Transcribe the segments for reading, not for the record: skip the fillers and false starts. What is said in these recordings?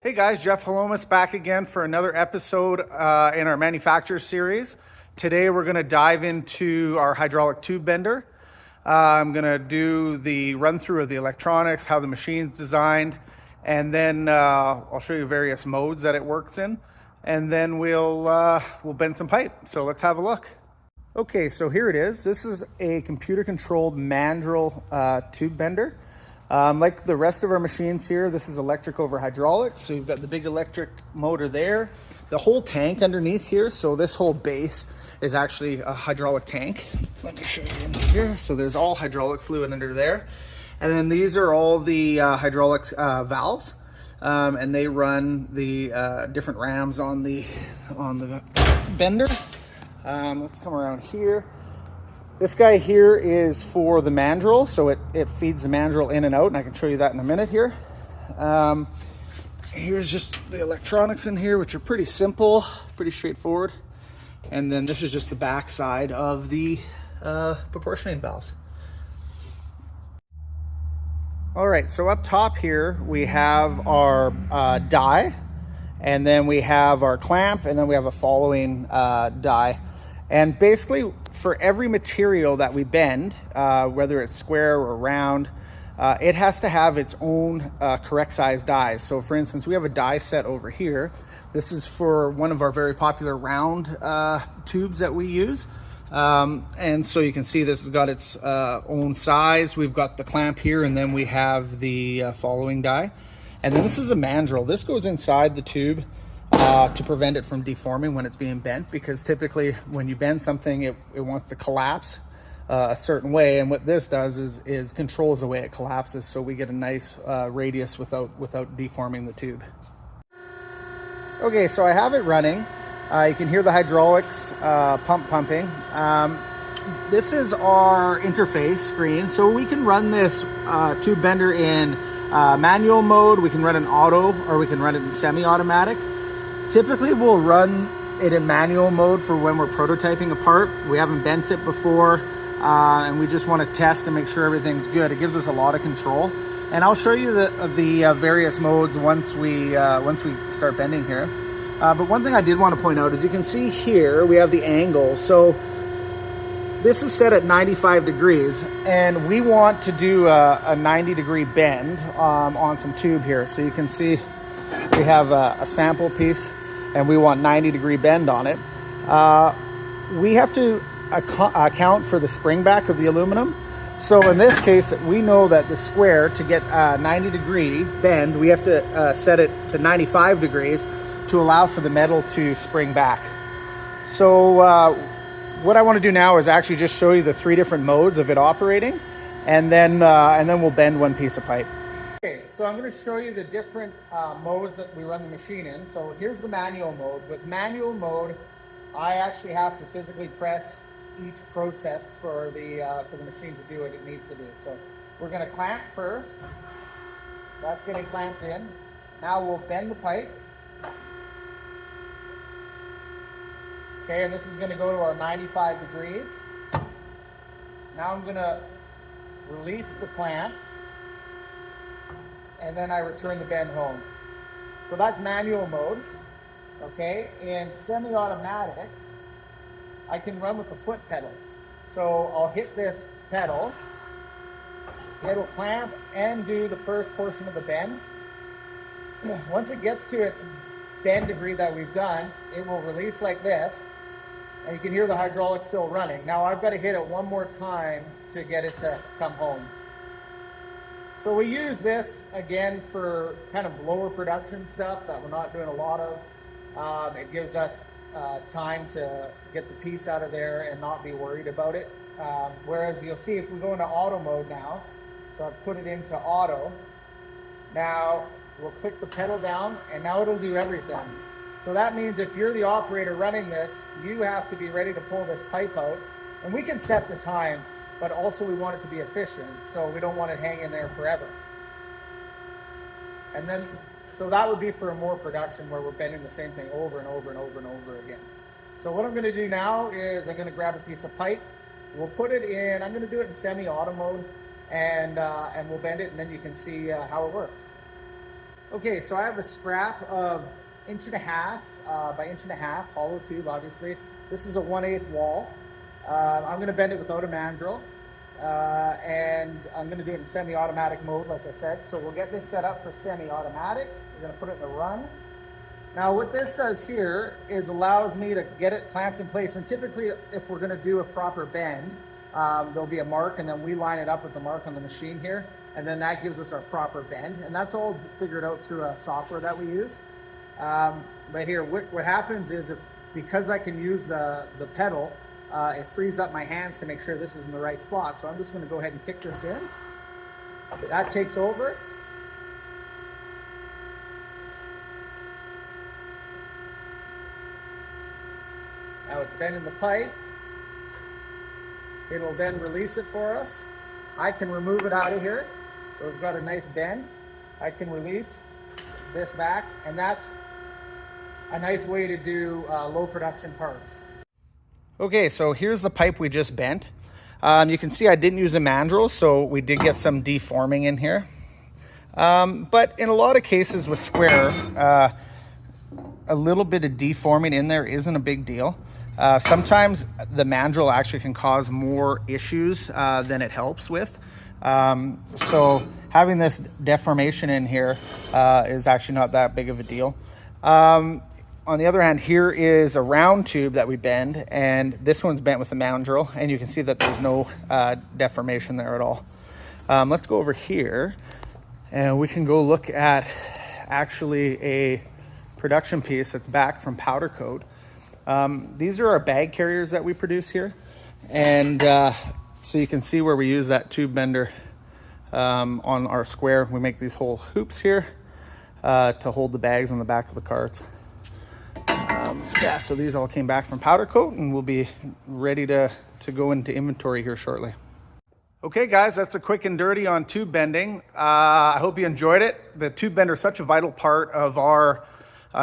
Hey guys, Jeff Holomas back again for another episode in our manufacturer series. Today we're going to dive into our hydraulic tube bender. I'm going to do the run through of the electronics, how the machine's designed, and then I'll show you various modes that it works in, and then we'll bend some pipe. So let's have a look. Okay, so here it is. This is a computer controlled mandrel tube bender. Like the rest of our machines here, this is electric over hydraulic. So you've got the big electric motor there, the whole tank underneath here. So this whole base is actually a hydraulic tank. Let me show you in here. So there's all hydraulic fluid under there. And then these are all the hydraulic valves. And they run the different rams on the bender. Let's come around here. This guy here is for the mandrel, so it feeds the mandrel in and out, and I can show you that in a minute here. Here's just the electronics in here, which are pretty simple, pretty straightforward. And then this is just the back side of the proportioning valves. All right, so up top here we have our die, and then we have our clamp, and then we have a following die. And basically, for every material that we bend, whether it's square or round, it has to have its own correct size dies. So for instance, we have a die set over here. This is for one of our very popular round tubes that we use. And so you can see this has got its own size. We've got the clamp here, and then we have the following die. And then this is a mandrel. This goes inside the tube to prevent it from deforming when it's being bent, because typically when you bend something, it wants to collapse a certain way, and what this does is controls the way it collapses, so we get a nice radius without deforming the tube. Okay, so I have it running. You can hear the hydraulics pumping. This is our interface screen, so we can run this tube bender in manual mode, we can run it in auto, or we can run it in semi-automatic. Typically we'll run it in manual mode for when we're prototyping a part. We haven't bent it before, and we just want to test and make sure everything's good. It gives us a lot of control, and I'll show you the various modes once we start bending here. But one thing I did want to point out is you can see here we have the angle. So this is set at 95 degrees, and we want to do a 90-degree bend on some tube here. So you can see we have a sample piece, and we want 90-degree bend on it. We have to account for the spring back of the aluminum. So in this case, we know that the square, to get a 90-degree bend, we have to set it to 95 degrees to allow for the metal to spring back. So what I want to do now is actually just show you the three different modes of it operating, and then we'll bend one piece of pipe. Okay, so I'm going to show you the different modes that we run the machine in. So here's the manual mode. With manual mode, I actually have to physically press each process for the machine to do what it needs to do. So we're going to clamp first. That's getting clamped in. Now we'll bend the pipe. Okay, and this is going to go to our 95 degrees. Now I'm going to release the clamp, and then I return the bend home. So that's manual mode. Okay, in semi-automatic, I can run with the foot pedal. So I'll hit this pedal, it'll clamp and do the first portion of the bend. Once it gets to its bend degree that we've done, it will release like this, and you can hear the hydraulics still running. Now I've got to hit it one more time to get it to come home. So we use this again for kind of lower production stuff that we're not doing a lot of. It gives us time to get the piece out of there and not be worried about it. Whereas you'll see if we go into auto mode now, so I've put it into auto. Now we'll click the pedal down, and now it'll do everything. So that means if you're the operator running this, you have to be ready to pull this pipe out, and we can set the time, but also we want it to be efficient, so we don't want it hanging there forever. And then, so that would be for a more production where we're bending the same thing over and over and over and over again. So what I'm going to do now is I'm going to grab a piece of pipe. We'll put it in, I'm going to do it in semi-auto mode, and we'll bend it, and then you can see how it works. Okay, so I have a scrap of 1.5 by 1.5 hollow tube, obviously. This is a 1/8 wall. I'm gonna bend it without a mandrel. And I'm gonna do it in semi-automatic mode, like I said. So we'll get this set up for semi-automatic. We're gonna put it in the run. Now what this does here is allows me to get it clamped in place. And typically if we're gonna do a proper bend, there'll be a mark and then we line it up with the mark on the machine here. And then that gives us our proper bend. And that's all figured out through a software that we use. But here, what happens is because I can use the pedal, it frees up my hands to make sure this is in the right spot. So I'm just gonna go ahead and kick this in. That takes over. Now it's bending the pipe. It'll then release it for us. I can remove it out of here. So we've got a nice bend. I can release this back, and that's a nice way to do low production parts. Okay, so here's the pipe we just bent. You can see I didn't use a mandrel, so we did get some deforming in here. But in a lot of cases with square, a little bit of deforming in there isn't a big deal. Sometimes the mandrel actually can cause more issues than it helps with. So having this deformation in here is actually not that big of a deal. On the other hand, here is a round tube that we bend, and this one's bent with a mandrel, and you can see that there's no deformation there at all. Let's go over here and we can go look at actually a production piece that's back from Powder Coat. These are our bag carriers that we produce here, and so you can see where we use that tube bender on our square. We make these whole hoops here to hold the bags on the back of the carts. Yeah, so these all came back from Powder Coat, and we'll be ready to go into inventory here shortly. Okay guys, that's a quick and dirty on tube bending. I hope you enjoyed it. The tube bender is such a vital part of our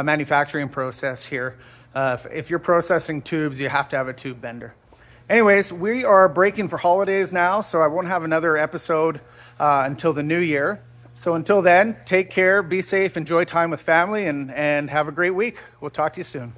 manufacturing process here. If you're processing tubes, you have to have a tube bender. Anyways, we are breaking for holidays now, so I won't have another episode until the new year. So until then, take care, be safe, enjoy time with family, and have a great week. We'll talk to you soon.